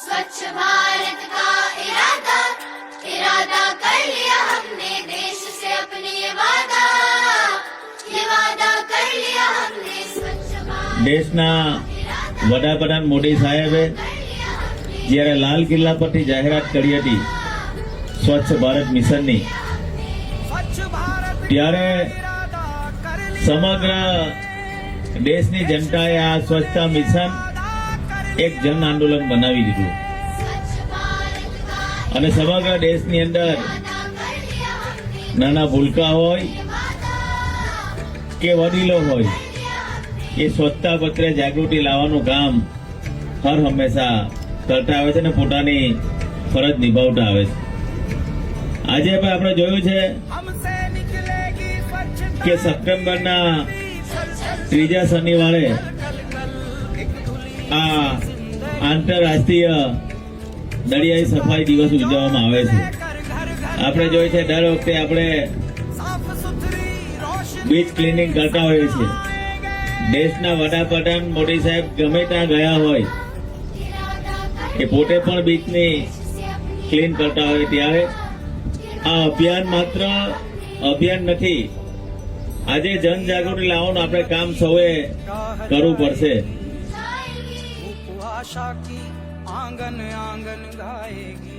स्वच्छ भारत का इरादा इरादा कर लिया हमने देश से अपने ये वादा कर लिया हमने स्वच्छ भारत દેશના વડાપ્રધાન મોદી સાહેબે જ્યારે લાલ કિલ્લા પરથી જાહેરાત કરી હતી સ્વચ્છ ભારત મિશનની, ત્યારે સમગ્ર દેશની જનતાએ આ સ્વચ્છતા મિશન એક જન આંદોલન બનાવી દીધું અને સમગ્ર દેશની અંદર નાના ભૂલકા હોય કે વડીલો હોય એ સ્વચ્છતા પ્રત્યે જાગૃતિ લાવવાનું કામ હર હંમેશા કરતા આવે છે અને પોતાની ફરજ નિભાવતા આવે છે. આજે પણ આપણે જોયું છે કે સપ્ટેમ્બરના ત્રીજા શનિવારે આ આંતરરાષ્ટ્રીય દરિયાઈ સફાઈ દિવસ ઉજવવામાં આવે છે. આપણે જોઈએ છે દર વખતે આપણે બીચ ક્લિનિંગ કરતા હોઈએ છીએ. દેશના વડાપ્રધાન મોદી સાહેબ ગમે ત્યાં ગયા હોય એ પોતે પણ બીચની ક્લીન કરતા હોય, ત્યારે આ અભિયાન માત્ર અભિયાન નથી, આજે જનજાગૃતિ લાવવાનું આપણે કામ સૌએ કરવું પડશે. आशा की आंगन आंगन गाएगी.